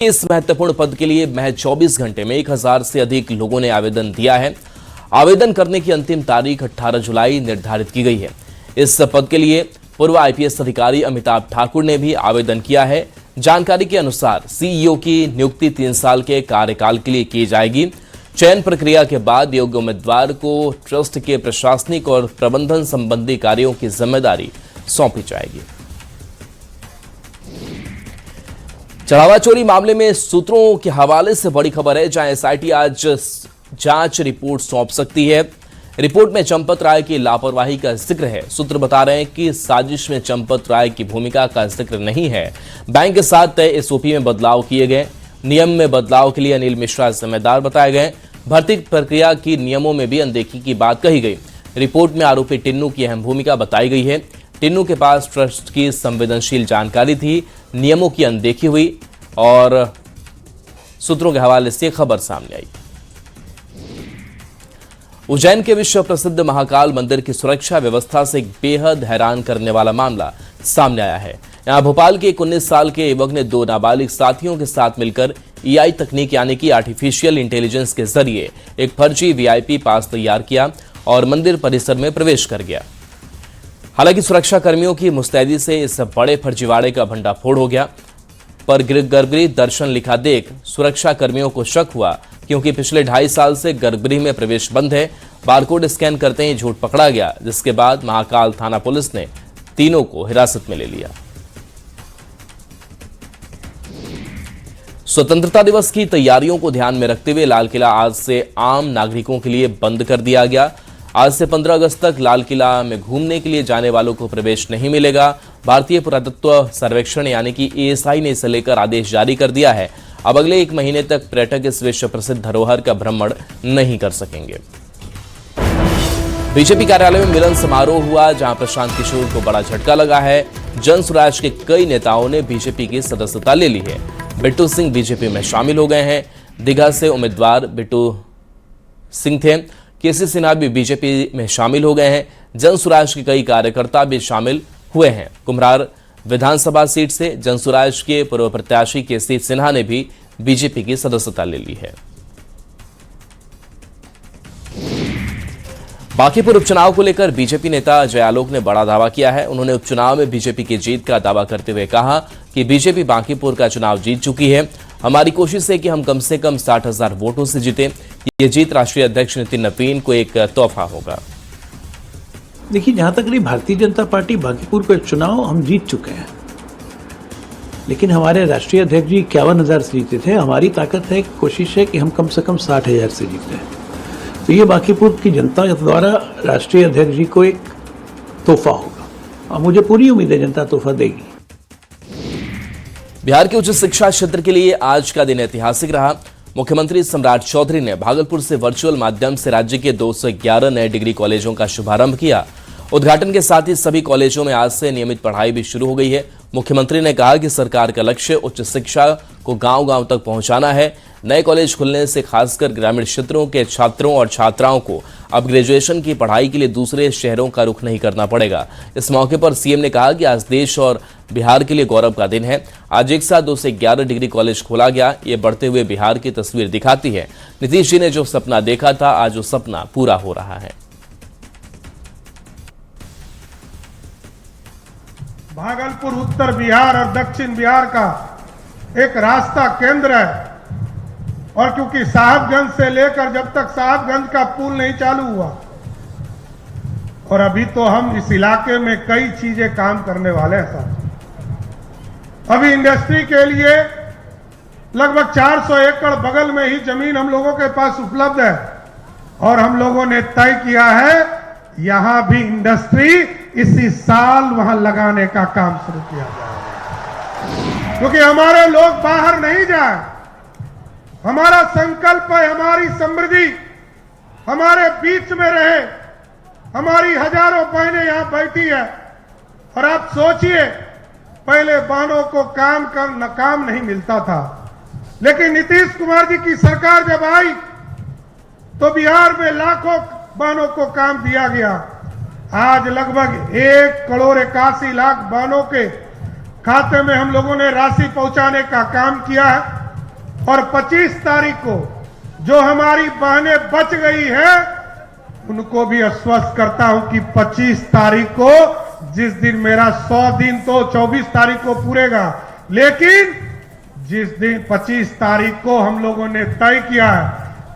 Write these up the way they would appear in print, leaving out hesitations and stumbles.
इस महत्वपूर्ण पद के लिए महज 24 घंटे में 1000 से अधिक लोगों ने आवेदन दिया है। आवेदन करने की अंतिम तारीख 18 जुलाई निर्धारित की गई है। इस पद के लिए पूर्व आईपीएस अधिकारी अमिताभ ठाकुर ने भी आवेदन किया है। जानकारी के अनुसार सीईओ की नियुक्ति 3 साल के कार्यकाल के लिए की जाएगी। चयन प्रक्रिया के बाद योग्य उम्मीदवार को ट्रस्ट के प्रशासनिक और प्रबंधन संबंधी कार्यों की जिम्मेदारी सौंपी जाएगी। चढ़ावा चोरी मामले में सूत्रों के हवाले से बड़ी खबर है, जहां एसआईटी आज जांच रिपोर्ट सौंप सकती है। रिपोर्ट में चंपत राय की लापरवाही का जिक्र है। सूत्र बता रहे हैं कि साजिश में चंपत राय की भूमिका का जिक्र नहीं है। बैंक के साथ तय एसओपी में बदलाव किए गए। नियम में बदलाव के लिए अनिल मिश्रा जिम्मेदार बताए गए। भर्ती प्रक्रिया की नियमों में भी अनदेखी की बात कही गई। रिपोर्ट में आरोपी टिन्नू की अहम भूमिका बताई गई है। टिन्नू के पास ट्रस्ट की संवेदनशील जानकारी थी, नियमों की अनदेखी हुई और सूत्रों के हवाले से खबर सामने आई। उज्जैन के विश्व प्रसिद्ध महाकाल मंदिर की सुरक्षा व्यवस्था से एक बेहद हैरान करने वाला मामला सामने आया है। यहां भोपाल के 19 साल के युवक ने 2 नाबालिग साथियों के साथ मिलकर एआई तकनीक यानी कि आर्टिफिशियल इंटेलिजेंस के जरिए एक फर्जी वीआईपी पास तैयार किया और मंदिर परिसर में प्रवेश कर गया। हालांकि सुरक्षा कर्मियों की मुस्तैदी से इस बड़े फर्जीवाड़े का भंडाफोड़ हो गया, पर गर्भगृह दर्शन लिखा देख सुरक्षा कर्मियों को शक हुआ, क्योंकि पिछले 2.5 साल से गर्भगृह में प्रवेश बंद है। बारकोड स्कैन करते ही झूठ पकड़ा गया, जिसके बाद महाकाल थाना पुलिस ने तीनों को हिरासत में ले लिया। स्वतंत्रता दिवस की तैयारियों को ध्यान में रखते हुए लाल किला आज से आम नागरिकों के लिए बंद कर दिया गया। आज से 15 अगस्त तक लाल किला में घूमने के लिए जाने वालों को प्रवेश नहीं मिलेगा। भारतीय पुरातत्व सर्वेक्षण यानी कि एएसआई ने इसे लेकर आदेश जारी कर दिया है। अब अगले 1 महीने तक पर्यटक इस विश्व प्रसिद्ध धरोहर का भ्रमण नहीं कर सकेंगे। बीजेपी कार्यालय में मिलन समारोह हुआ, जहां प्रशांत किशोर को बड़ा झटका लगा है। जन स्वराज के कई नेताओं ने बीजेपी की सदस्यता ले ली है। बिट्टू सिंह बीजेपी में शामिल हो गए हैं। दीघा से उम्मीदवार बिट्टू सिंह थे। केसी सिन्हा भी बीजेपी में शामिल हो गए हैं। जन स्वराज के कई कार्यकर्ता भी शामिल हुए हैं। कुम्हरार विधानसभा सीट से जन स्वराज के पूर्व प्रत्याशी केसी सिन्हा ने भी बीजेपी की सदस्यता ले ली है। बांकीपुर उपचुनाव को लेकर बीजेपी नेता अजय आलोक ने बड़ा दावा किया है। उन्होंने उपचुनाव में बीजेपी की जीत का दावा करते हुए कहा कि बीजेपी बांकीपुर का चुनाव जीत चुकी है। हमारी कोशिश है कि हम कम से कम 60,000 वोटों से जीतें। ये जीत राष्ट्रीय अध्यक्ष नितिन नवीन को एक तोहफा होगा। देखिए, जहां तक रही भारतीय जनता पार्टी, बांकीपुर का चुनाव हम जीत चुके हैं, लेकिन हमारे राष्ट्रीय अध्यक्ष जी 51,000 से जीते थे। हमारी ताकत है, कोशिश है कि हम कम से कम 60,000 से जीते। तो ये बांकीपुर की जनता द्वारा राष्ट्रीय अध्यक्ष जी को एक तोहफा होगा और मुझे पूरी उम्मीद है जनता तोहफा देगी। बिहार के उच्च शिक्षा क्षेत्र के लिए आज का दिन ऐतिहासिक रहा। मुख्यमंत्री सम्राट चौधरी ने भागलपुर से वर्चुअल माध्यम से राज्य के 211 नए डिग्री कॉलेजों का शुभारंभ किया। उद्घाटन के साथ ही सभी कॉलेजों में आज से नियमित पढ़ाई भी शुरू हो गई है। मुख्यमंत्री ने कहा कि सरकार का लक्ष्य उच्च शिक्षा को गांव-गांव तक पहुंचाना है। नए कॉलेज खुलने से खासकर ग्रामीण क्षेत्रों के छात्रों और छात्राओं को अब ग्रेजुएशन की पढ़ाई के लिए दूसरे शहरों का रुख नहीं करना पड़ेगा। इस मौके पर सीएम ने कहा कि आज देश और बिहार के लिए गौरव का दिन है। आज एक साथ 211 डिग्री कॉलेज खोला गया। ये बढ़ते हुए बिहार की तस्वीर दिखाती है। नीतीश जी ने जो सपना देखा था, आज वो सपना पूरा हो रहा है। भागलपुर उत्तर बिहार और दक्षिण बिहार का एक रास्ता केंद्र है, और क्योंकि साहबगंज से लेकर जब तक साहबगंज का पुल नहीं चालू हुआ, और अभी तो हम इस इलाके में कई चीजें काम करने वाले हैं साहब। अभी इंडस्ट्री के लिए लगभग 400 एकड़ बगल में ही जमीन हम लोगों के पास उपलब्ध है, और हम लोगों ने तय किया है यहां भी इंडस्ट्री इसी साल वहां लगाने का काम शुरू किया जाएगा, क्योंकि हमारे लोग बाहर नहीं जाए। हमारा संकल्प है हमारी समृद्धि हमारे बीच में रहे। हमारी हजारों बहनें यहां बैठी है, और आप सोचिए पहले बहनों को काम नहीं मिलता था, लेकिन नीतीश कुमार जी की सरकार जब आई तो बिहार में लाखों बहनों को काम दिया गया। आज लगभग 1,81,00,000 बहनों के खाते में हम लोगों ने राशि पहुंचाने का काम किया है। और 25 तारीख को जो हमारी बहनें बच गई हैं उनको भी आश्वस्त करता हूं कि 25 तारीख को, जिस दिन मेरा 100 दिन तो 24 तारीख को पूरेगा, लेकिन जिस दिन 25 तारीख को हम लोगों ने तय किया है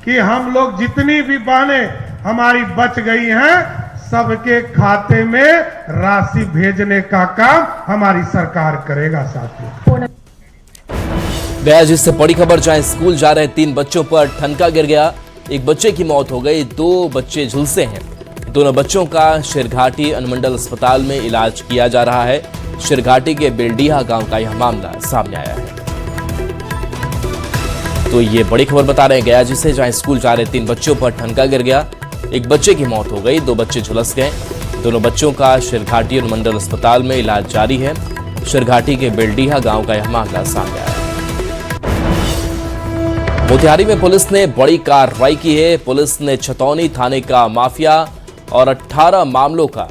कि हम लोग जितनी भी बहनें हमारी बच गई हैं सबके खाते में राशि भेजने का काम हमारी सरकार करेगा। साथियों, गया जिससे बड़ी खबर, जहां स्कूल जा रहे 3 बच्चों पर ठनका गिर गया, एक बच्चे की मौत हो गई, 2 बच्चे झुलसे हैं। दोनों बच्चों का शिरघाटी अनुमंडल अस्पताल में इलाज किया जा रहा है। शिरघाटी के बेलडीहा गांव का यह मामला सामने आया है। तो ये बड़ी खबर बता रहे हैं गया जिसे, जहां स्कूल जा रहे 3 बच्चों पर ठनका गिर गया, एक बच्चे की मौत हो गई, 2 बच्चे झुलस गए। दोनों बच्चों का शिरघाटी अनुमंडल अस्पताल में इलाज जारी है। शिरघाटी के बेलडीहा गांव का यह मामला सामने आया है। मोतिहारी में पुलिस ने बड़ी कार्रवाई की है। पुलिस ने छतौनी थाने का माफिया और 18 मामलों का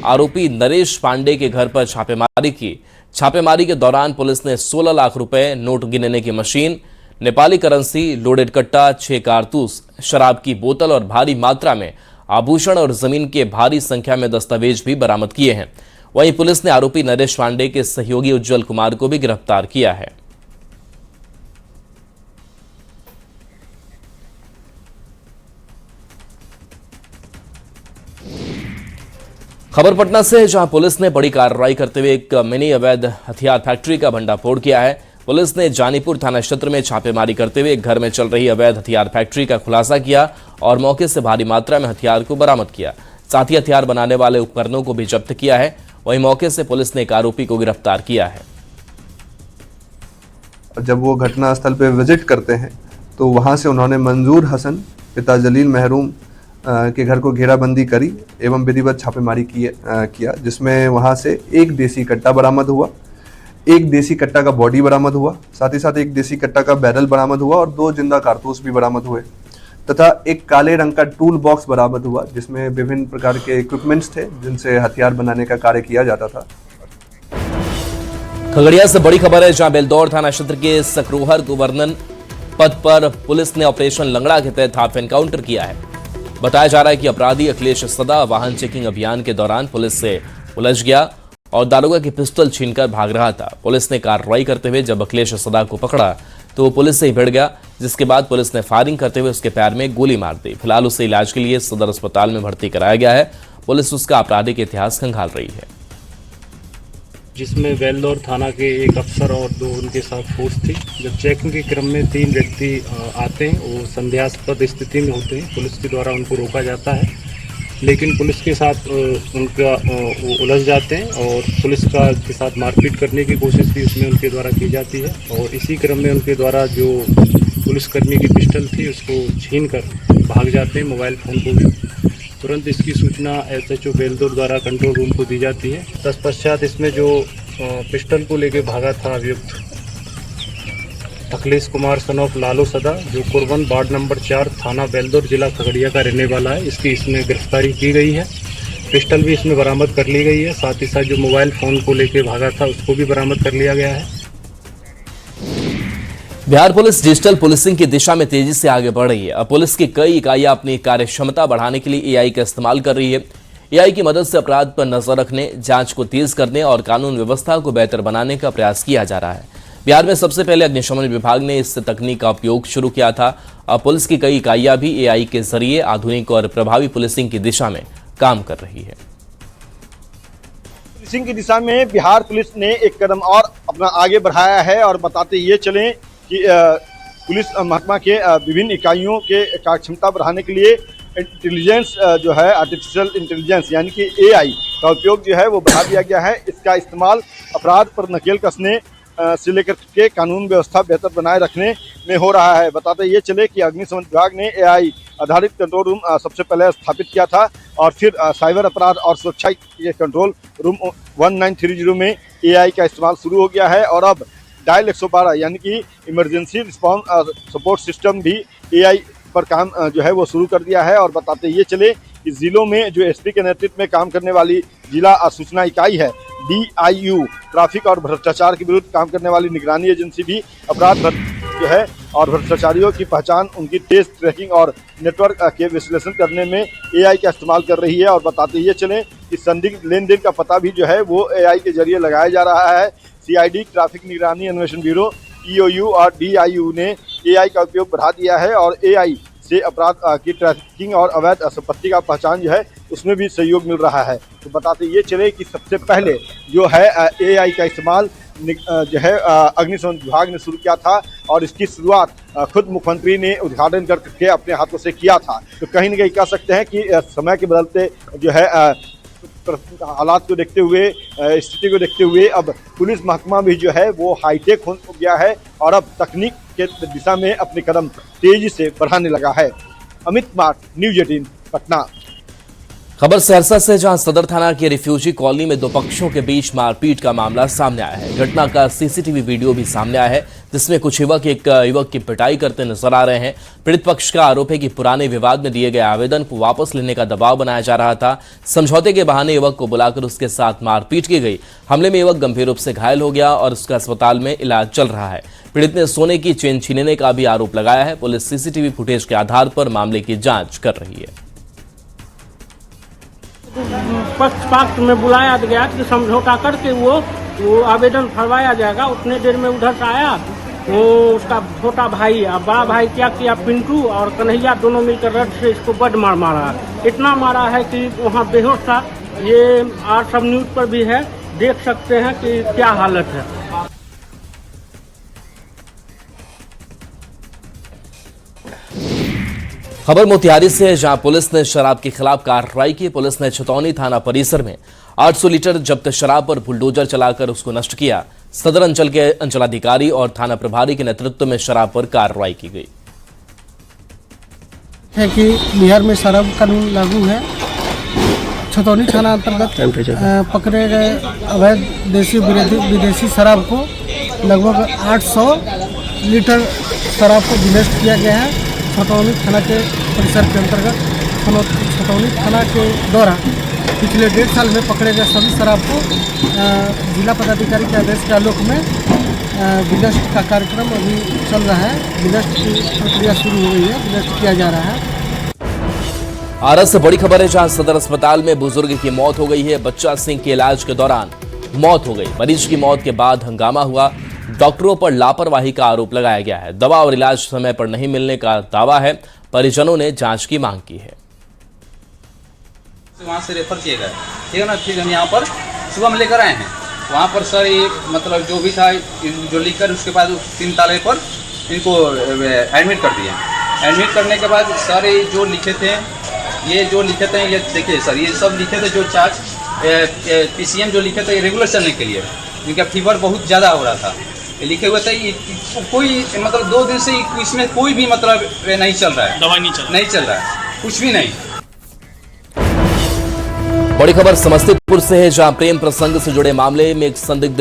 आरोपी नरेश पांडे के घर पर छापेमारी की। छापेमारी के दौरान पुलिस ने 16 लाख रुपए, नोट गिनने की मशीन, नेपाली करेंसी, लोडेड कट्टा, 6 कारतूस, शराब की बोतल और भारी मात्रा में आभूषण और जमीन के भारी संख्या में दस्तावेज भी बरामद किए हैं। वहीं पुलिस ने आरोपी नरेश पांडे के सहयोगी उज्जवल कुमार को भी गिरफ्तार किया है। खबर पटना से, जहां पुलिस ने बड़ी कार्रवाई करते हुए एक मिनी अवैध हथियार फैक्ट्री का भंडाफोड़ किया है। पुलिस ने जानीपुर थाना क्षेत्र में छापेमारी करते हुए एक घर में चल रही अवैध हथियार फैक्ट्री का खुलासा किया और मौके से भारी मात्रा में हथियार को बरामद किया। साथ ही हथियार बनाने वाले उपकरणों को भी जब्त किया है। वहीं मौके से पुलिस ने एक आरोपी को गिरफ्तार किया है। जब वो घटनास्थल पर विजिट करते हैं तो वहां से उन्होंने मंजूर हसन पिता जलील महरूम के घर को घेराबंदी करी एवं विधिवत छापेमारी किया, जिसमें वहां से एक देसी कट्टा बरामद हुआ, एक देसी कट्टा का बॉडी बरामद हुआ, साथ ही साथ एक देसी कट्टा का बैरल बरामद हुआ और 2 जिंदा कारतूस भी बरामद हुए तथा एक काले रंग का टूल बॉक्स बरामद हुआ जिसमें विभिन्न प्रकार के इक्विपमेंट्स थे जिनसे हथियार बनाने का कार्य किया जाता था। खगड़िया से बड़ी खबर है, जहां बेलदौर थाना क्षेत्र के सकरोहर गवर्नन पद पर पुलिस ने ऑपरेशन लंगड़ा के तहत हाफ एनकाउंटर किया है। बताया जा रहा है कि अपराधी अखिलेश सदा वाहन चेकिंग अभियान के दौरान पुलिस से उलझ गया और दारोगा की पिस्टल छीनकर भाग रहा था। पुलिस ने कार्रवाई करते हुए जब अखिलेश सदा को पकड़ा तो वो पुलिस से ही भिड़ गया, जिसके बाद पुलिस ने फायरिंग करते हुए उसके पैर में गोली मार दी। फिलहाल उसे इलाज के लिए सदर अस्पताल में भर्ती कराया गया है। पुलिस उसका आपराधिक इतिहास खंगाल रही है, जिसमें बेलदौर थाना के एक अफसर और 2 उनके साथ फोर्स थी। जब चेकिंग के क्रम में 3 व्यक्ति आते हैं, वो संदेहास्पद स्थिति में होते हैं। पुलिस के द्वारा उनको रोका जाता है, लेकिन पुलिस के साथ उनका वो उलझ जाते हैं और पुलिस के साथ मारपीट करने की कोशिश भी उसमें उनके द्वारा की जाती है। और इसी क्रम में उनके द्वारा जो पुलिसकर्मी की पिस्टल थी उसको छीन कर भाग जाते हैं, मोबाइल फ़ोन को भी। तुरंत इसकी सूचना SHO बेलदौर द्वारा कंट्रोल रूम को दी जाती है। तत्पश्चात इसमें जो पिस्टल को लेकर भागा था अभियुक्त अखिलेश कुमार सन ऑफ लालू सदा, जो कुरबन वार्ड नंबर 4 थाना बेलदौर जिला खगड़िया का रहने वाला है, इसकी इसमें गिरफ्तारी की गई है। पिस्टल भी इसमें बरामद कर ली गई है। साथ ही साथ जो मोबाइल फ़ोन को लेकर भागा था उसको भी बरामद कर लिया गया है। बिहार पुलिस डिजिटल पुलिसिंग की दिशा में तेजी से आगे बढ़ रही है। अब पुलिस की कई इकाइयां अपनी कार्य क्षमता बढ़ाने के लिए AI का इस्तेमाल कर रही है। AI की मदद से अपराध पर नजर रखने, जांच को तेज करने और कानून व्यवस्था को बेहतर बनाने का प्रयास किया जा रहा है। बिहार में सबसे पहले अग्निशमन विभाग ने इस तकनीक का उपयोग शुरू किया था। अब पुलिस की कई इकाइयां भी AI के जरिए आधुनिक और प्रभावी पुलिसिंग की दिशा में काम कर रही है। पुलिसिंग की दिशा में बिहार पुलिस ने एक कदम और अपना आगे बढ़ाया है और बताते ये चलें कि पुलिस महकमा के विभिन्न इकाइयों के कार्य क्षमता बढ़ाने के लिए इंटेलिजेंस जो है, आर्टिफिशियल इंटेलिजेंस यानी कि AI का उपयोग जो है वो बढ़ा दिया गया है। इसका इस्तेमाल अपराध पर नकेल कसने से लेकर के कानून व्यवस्था बेहतर बनाए रखने में हो रहा है। बताते ये चले कि अग्निशमन विभाग ने AI आधारित कंट्रोल रूम सबसे पहले स्थापित किया था और फिर साइबर अपराध और सुरक्षा के कंट्रोल रूम 1930 में AI का इस्तेमाल शुरू हो गया है और अब डायल 112 यानी कि इमरजेंसी रिस्पॉन्स सपोर्ट सिस्टम भी AI पर काम जो है वो शुरू कर दिया है। और बताते ये चले कि जिलों में जो SP के नेतृत्व में काम करने वाली जिला सूचना इकाई है DIU, ट्रैफिक और भ्रष्टाचार के विरुद्ध काम करने वाली निगरानी एजेंसी भी अपराध जो है और भ्रष्टाचारियों की पहचान उनकी टेस्ट ट्रैकिंग और नेटवर्क के विश्लेषण करने में AI का इस्तेमाल कर रही है। और बताते ये चलें कि संदिग्ध लेन देन का पता भी जो है वो AI के जरिए लगाया जा रहा है। CID ट्रैफिक निगरानी अन्वेषण ब्यूरो EOU और DIU ने AI का उपयोग बढ़ा दिया है और AI से अपराध की ट्रैकिंग और अवैध संपत्ति का पहचान जो है उसमें भी सहयोग मिल रहा है। तो बताते ये चले कि सबसे पहले जो है AI का इस्तेमाल जो है अग्निशमन विभाग ने शुरू किया था और इसकी शुरुआत खुद मुख्यमंत्री ने उद्घाटन करके अपने हाथों से किया था। तो कहीं न कहीं कह सकते हैं कि समय के बदलते जो है हालात को देखते हुए, स्थिति को देखते हुए अब पुलिस महकमा भी जो है वो हाईटेक हो गया है और अब तकनीक के दिशा में अपने कदम तेजी से बढ़ाने लगा है। अमित कुमार, न्यूज़ 18 पटना। खबर सहरसा से, जहां सदर थाना के रिफ्यूजी कॉलोनी में दो पक्षों के बीच मारपीट का मामला सामने आया है। घटना का CCTV वीडियो भी सामने आया है, जिसमें कुछ युवक एक युवक की पिटाई करते नजर आ रहे हैं। पीड़ित पक्ष का आरोप है कि पुराने विवाद में दिए गए आवेदन को वापस लेने का दबाव बनाया जा रहा था। समझौते के बहाने युवक को बुलाकर उसके साथ मारपीट की गई। हमले में युवक गंभीर रूप से घायल हो गया और उसका अस्पताल में इलाज चल रहा है। पीड़ित ने सोने की चेन छीनने का भी आरोप लगाया है। पुलिस CCTV फुटेज के आधार पर मामले की जांच कर रही है। पक्ष में बुलाया गया कि समझौता करके वो आवेदन भरवाया जाएगा। उतने देर में उधर से आया वो उसका छोटा भाई और बड़ा भाई क्या किया, पिंटू और कन्हैया दोनों मिलकर रड से इसको बड मारा। इतना मारा है कि वहाँ बेहोश था। ये आज सब न्यूज़ पर भी है, देख सकते हैं कि क्या हालत है। खबर मोतिहारी से, जहां पुलिस ने शराब के खिलाफ कार्रवाई की। पुलिस ने छतौनी थाना परिसर में 800 लीटर जब्त शराब पर बुलडोजर चलाकर उसको नष्ट किया। सदर अंचल के अंचलाधिकारी और थाना प्रभारी के नेतृत्व में शराब पर कार्रवाई की गई। है कि बिहार में शराब कानून लागू है। छतौनी थाना अंतर्गत पकड़े गए अवैध देशी विदेशी शराब को लगभग 800 लीटर शराब को विनष्ट किया गया है। छतौनी थाना के परिसर के अंतर्गत छतौनी थाना के द्वारा पिछले 1.5 साल में पकड़े गए सभी शराब को जिला पदाधिकारी के आदेश के आलोक में विनष्ट का कार्यक्रम अभी चल रहा है। विनष्ट की प्रक्रिया शुरू हो गई है, विनष्ट किया जा रहा है। आरस से बड़ी खबर है, जहां सदर अस्पताल में बुजुर्ग की मौत हो गई है। बच्चा सिंह के इलाज के दौरान मौत हो गई। मरीज की मौत के बाद हंगामा हुआ। डॉक्टरों पर लापरवाही का आरोप लगाया गया है। दवा और इलाज समय पर नहीं मिलने का दावा है। परिजनों ने जांच की मांग की है। वहाँ से रेफर किए गए, ठीक है ना। फिर हम यहाँ पर सुबह में लेकर आए हैं। वहाँ पर सर ये मतलब जो भी था जो लिखकर उसके बाद 3 ताले पर इनको एडमिट कर दिया। एडमिट करने के बाद सर ये जो लिखे थे ये देखिए सर, ये सब लिखे थे जो चार्ज PCM जो लिखे थे रेगुलर चलने के लिए, जिनका फीवर बहुत ज़्यादा हो रहा था, लिखे हुए थे। कोई मतलब 2 दिन से इसमें कोई भी मतलब नहीं चल रहा है, दवाई नहीं चल रहा है, कुछ भी नहीं। बड़ी खबर समस्तीपुर से है, जहां प्रेम प्रसंग से जुड़े मामले में एक संदिग्ध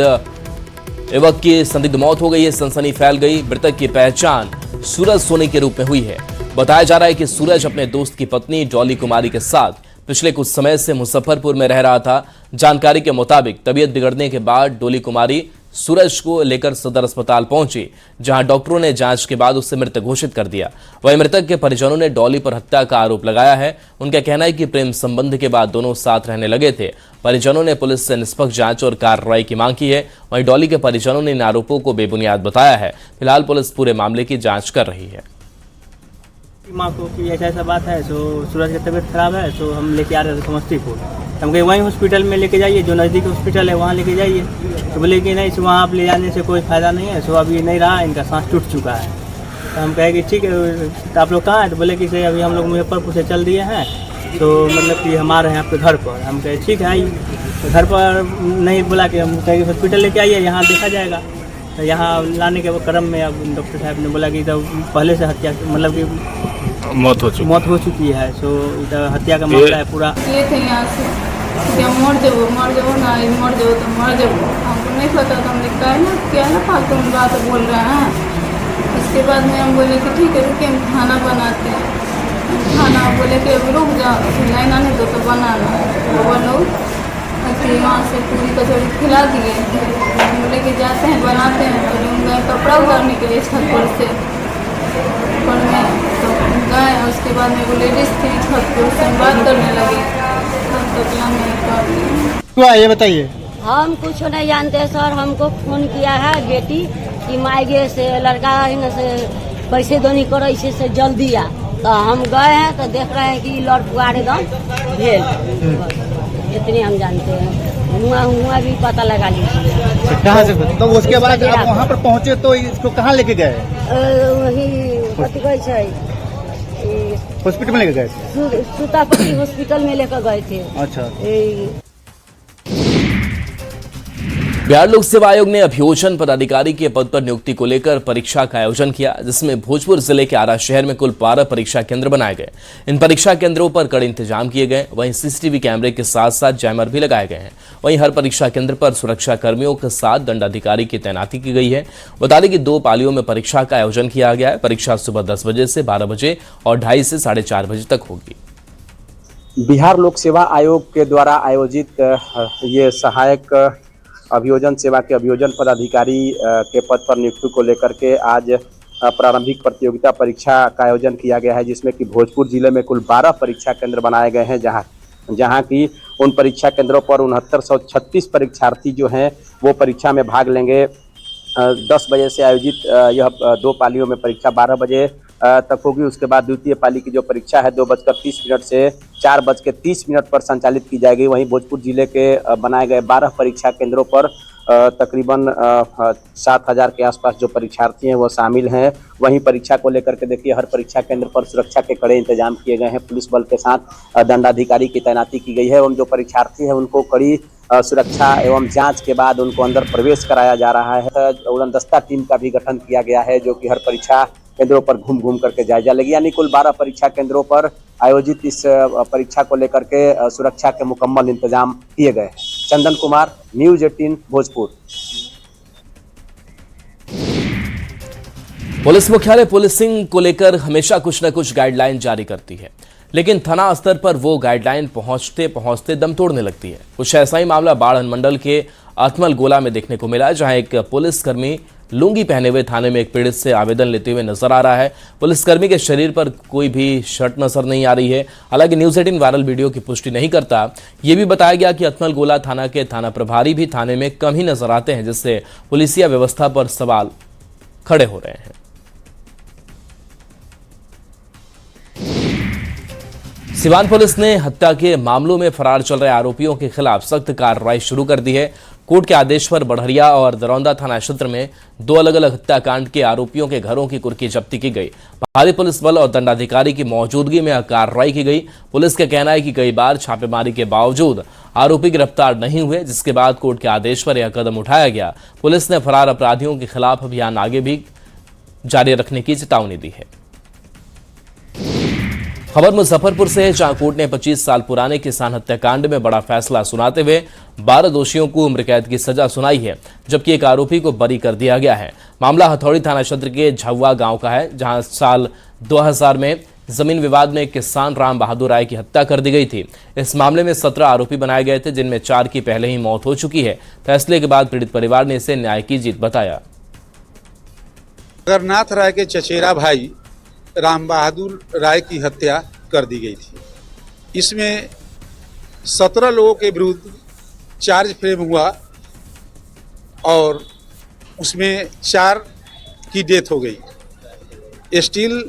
युवक की संदिग्ध मौत हो गई है। सनसनी फैल गई। मृतक की पहचान सूरज सोनी के रूप में हुई है। बताया जा रहा है कि सूरज अपने दोस्त की पत्नी डॉली कुमारी के साथ पिछले कुछ समय से मुजफ्फरपुर में रह रहा था। जानकारी के मुताबिक तबीयत बिगड़ने के बाद डॉली कुमारी सूरज को लेकर सदर अस्पताल पहुंची, जहां डॉक्टरों ने जांच के बाद उसे मृत घोषित कर दिया। वहीं मृतक के परिजनों ने डॉली पर हत्या का आरोप लगाया है। उनका कहना है कि प्रेम संबंध के बाद दोनों साथ रहने लगे थे। परिजनों ने पुलिस से निष्पक्ष जांच और कार्रवाई की मांग की है। वहीं डॉली के परिजनों ने इन आरोपों को बेबुनियाद बताया है। फिलहाल पुलिस पूरे मामले की जांच कर रही है। माँ को कि ऐसा बात है, सो सूरज की तबीयत खराब है, सो हम लेके आ रहे थे समस्तीपुर। हम कहे वहीं हॉस्पिटल में लेके जाइए, जो नज़दीक हॉस्पिटल है वहाँ लेके जाइए। तो बोले कि नहीं, वहाँ आप ले जाने से कोई फ़ायदा नहीं है, सो अभी नहीं रहा, इनका सांस टूट चुका है। तो हम कहे कि ठीक है, तो आप लोग कहाँ हैं? तो बोले कि अभी हम लोग मुजफ्फरपुर से चल दिए हैं, तो मतलब कि हम आ रहे हैं आपके घर पर। हम कहे ठीक है आइए। तो घर पर नहीं बोला कि हम कहे हॉस्पिटल लेके आइए, यहाँ देखा जाएगा। तो यहाँ लाने के क्रम में अब डॉक्टर साहब ने बोला कि तब पहले से हत्या मतलब कि मौत हो चुकी है। सो हत्या का मामला है पूरा। ये थे यहाँ से क्या मर जाओ ना, मर जाओ तो मर जाओ। हमको नहीं पता था, हमने कहा ना क्या ना फालतू में बात बोल रहे हैं। उसके बाद में हम बोले कि ठीक है रुकिए, हम खाना बनाते हैं। खाना बोले कि अब रुक जाओ, नहीं ना नहीं तो बनाना। वो लोग फिर वहाँ से पूरी कचौड़ी खिला दिए। बोले कि जाते हैं बनाते हैं। तो हम गए कपड़ा उतारने के लिए छत पर से, ऊपर में तो गए, उसके बाद में वो लेडीज़ थी छत पे, उससे बात करने लगे, तब तक नहीं कर दिए। क्या ये बताइए। हम कुछ नहीं जानते सर, हमको फोन किया है बेटी कि मायगे से लड़का से पैसे दोनी करो इसे से जल्दी आ, तो हम गए हैं तो देख रहे हैं कि लड़पुआर एकदम भेल, इतने हम जानते हैं। हुआ भी पता लगा लीजिए कहाँ से तो उसके बाद आप वहाँ पर पहुँचे तो इसको कहाँ लेके गए? वही कथी कहै छै, हॉस्पिटल में लेके गए? सुतापट्टी हॉस्पिटल में लेकर गए थे। अच्छा। बिहार लोक सेवा आयोग ने अभियोजन पदाधिकारी के पद पर नियुक्ति को लेकर परीक्षा का आयोजन किया, जिसमें भोजपुर जिले के आरा शहर में कुल 12 परीक्षा केंद्र बनाए गए। इन परीक्षा केंद्रों पर कड़े इंतजाम किए गए, वहीं सीसीटीवी कैमरे के साथ साथ जैमर भी लगाए गए हैं। वहीं हर परीक्षा केंद्र पर सुरक्षा कर्मियों के साथ दंडाधिकारी की तैनाती की गई है। बता दें कि 2 पालियों में परीक्षा का आयोजन किया गया है। परीक्षा सुबह 10 बजे से 12 बजे और 2:30 से 4:30 बजे तक होगी। बिहार लोक सेवा आयोग के द्वारा आयोजित ये सहायक अभियोजन सेवा के अभियोजन पदाधिकारी के पद पर नियुक्ति को लेकर के आज प्रारंभिक प्रतियोगिता परीक्षा का आयोजन किया गया है, जिसमें कि भोजपुर जिले में कुल 12 परीक्षा केंद्र बनाए गए हैं, जहां की उन परीक्षा केंद्रों पर 6936 परीक्षार्थी जो हैं वो परीक्षा में भाग लेंगे। 10 बजे से आयोजित यह 2 पालियों में परीक्षा 12 बजे तक होगी। उसके बाद द्वितीय पाली की जो परीक्षा है 2:30 से 4:30 पर संचालित की जाएगी। वहीं भोजपुर जिले के बनाए गए 12 परीक्षा केंद्रों पर तकरीबन 7000 के आसपास जो परीक्षार्थी हैं वो शामिल हैं। वहीं परीक्षा को लेकर के देखिए हर परीक्षा केंद्र पर सुरक्षा के कड़े इंतजाम किए गए हैं। पुलिस बल के साथ दंडाधिकारी की तैनाती की गई है। उन जो परीक्षार्थी हैं उनको कड़ी सुरक्षा एवं जांच के बाद उनको अंदर प्रवेश कराया जा रहा है। उड़नदस्ता टीम का भी गठन किया गया है, जो कि हर परीक्षा केंद्रों पर घूम करके जायजा लेगी। यानी कुल 12 परीक्षा केंद्रों पर आयोजित इस परीक्षा को लेकर के सुरक्षा के मुकम्मल इंतजाम किए गए हैं। चंदन कुमार, न्यूज़ 18 भोजपुर। पुलिस मुख्यालय पुलिसिंग को लेकर हमेशा कुछ न कुछ गाइडलाइन जारी करती है, लेकिन थाना स्तर पर वो गाइडलाइन पहुंचते पहुंचते दम तोड़ने लगती है। कुछ ऐसा ही मामला बाढ़ अनुमंडल के अथमल गोला में देखने को मिला, जहां एक पुलिसकर्मी लुंगी पहने हुए थाने में एक पीड़ित से आवेदन लेते हुए नजर आ रहा है। पुलिसकर्मी के शरीर पर कोई भी शर्ट नजर नहीं आ रही है। हालांकि न्यूज़ 18 वायरल वीडियो की पुष्टि नहीं करता। ये भी बताया गया कि अथमल गोला थाना के थाना प्रभारी भी थाने में कम ही नजर आते हैं, जिससे पुलिसिया व्यवस्था पर सवाल खड़े हो रहे हैं। सिवान पुलिस ने हत्या के मामलों में फरार चल रहे आरोपियों के खिलाफ सख्त कार्रवाई शुरू कर दी है। कोर्ट के आदेश पर बढ़रिया और दरौंदा थाना क्षेत्र में 2 अलग-अलग हत्याकांड के आरोपियों के घरों की कुर्की जब्ती की गई। भारी पुलिस बल और दंडाधिकारी की मौजूदगी में कार्रवाई की गई। पुलिस का कहना है कि कई बार छापेमारी के बावजूद आरोपी गिरफ्तार नहीं हुए, जिसके बाद कोर्ट के आदेश पर यह कदम उठाया गया। पुलिस ने फरार अपराधियों के खिलाफ अभियान आगे भी जारी रखने की चेतावनी दी है। खबर मुजफ्फरपुर से है, जहां कोर्ट ने 25 साल पुराने किसान हत्याकांड में बड़ा फैसला सुनाते हुए 12 दोषियों को उम्र कैद की सजा सुनाई है, जबकि एक आरोपी को बरी कर दिया गया है। मामला हथौड़ी थाना क्षेत्र के झव्वा गांव का है, जहां साल 2000 में जमीन विवाद में किसान राम बहादुर राय की हत्या कर दी गई थी। इस मामले में 17 आरोपी बनाए गए थे, जिनमें 4 की पहले ही मौत हो चुकी है। फैसले के बाद पीड़ित परिवार ने इसे न्याय की जीत बताया। अगरनाथ राय के चचेरा भाई राम बहादुर राय की हत्या कर दी गई थी। इसमें 17 लोगों के विरुद्ध चार्ज फ्रेम हुआ और उसमें 4 की डेथ हो गई। स्टील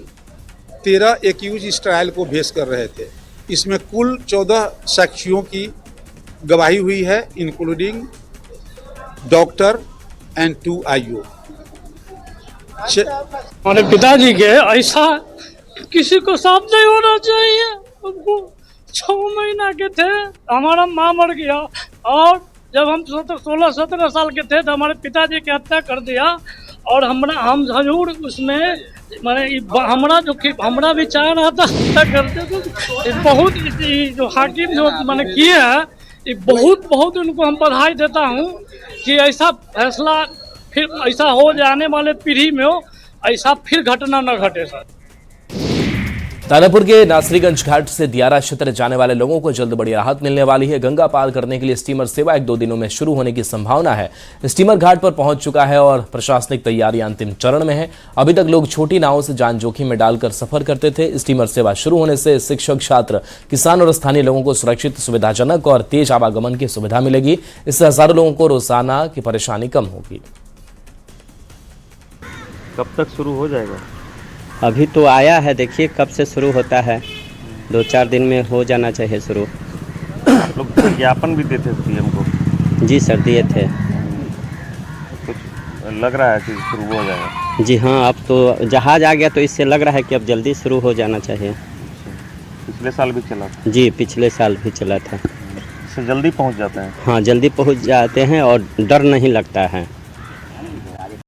13 एक्यूज इस ट्रायल को भेज कर रहे थे। इसमें कुल 14 साक्षियों की गवाही हुई है, इंक्लूडिंग डॉक्टर एंड 2 IO। हमारे पिताजी के ऐसा किसी को साफ नहीं होना चाहिए। उनको 6 महीना के थे, हमारा माँ मर गया और जब हम 16-17 साल के थे तो हमारे पिताजी की हत्या कर दिया। और हम जरूर उसमें हमरा भी चाह रहा था हत्या करते। तो बहुत जो हाकिम जो किए हैं, ये बहुत उनको हम बधाई देता हूँ कि ऐसा फैसला फिर ऐसा हो जाने वाले पीढ़ी में हो, ऐसा फिर घटना न घटे सर। तारापुर के नासरीगंज घाट से दियारा क्षेत्र जाने वाले लोगों को जल्द बड़ी राहत मिलने वाली है। गंगा पार करने के लिए स्टीमर सेवा 1-2 दिनों में शुरू होने की संभावना है। स्टीमर घाट पर पहुंच चुका है और प्रशासनिक तैयारी अंतिम चरण में है। अभी तक लोग छोटी नावों से जान जोखिम में डालकर सफर करते थे। स्टीमर सेवा शुरू होने से शिक्षक, छात्र, किसान और स्थानीय लोगों को सुरक्षित, सुविधाजनक और तेज आवागमन की सुविधा मिलेगी। इससे हजारों लोगों को रोजाना की परेशानी कम होगी। कब तक शुरू हो जाएगा? अभी तो आया है, देखिए कब से शुरू होता है। 2-4 दिन में हो जाना चाहिए शुरू। लोग विज्ञापन भी देते सीएम को। जी सर, दिए थे। कुछ लग रहा है कि शुरू हो जाएगा? जी हाँ, अब तो जहाज आ गया तो इससे लग रहा है कि अब जल्दी शुरू हो जाना चाहिए। पिछले साल भी चला था? जी, पिछले साल भी चला था। इससे जल्दी पहुंच जाते हैं? हाँ, जल्दी पहुंच जाते हैं और डर नहीं लगता है।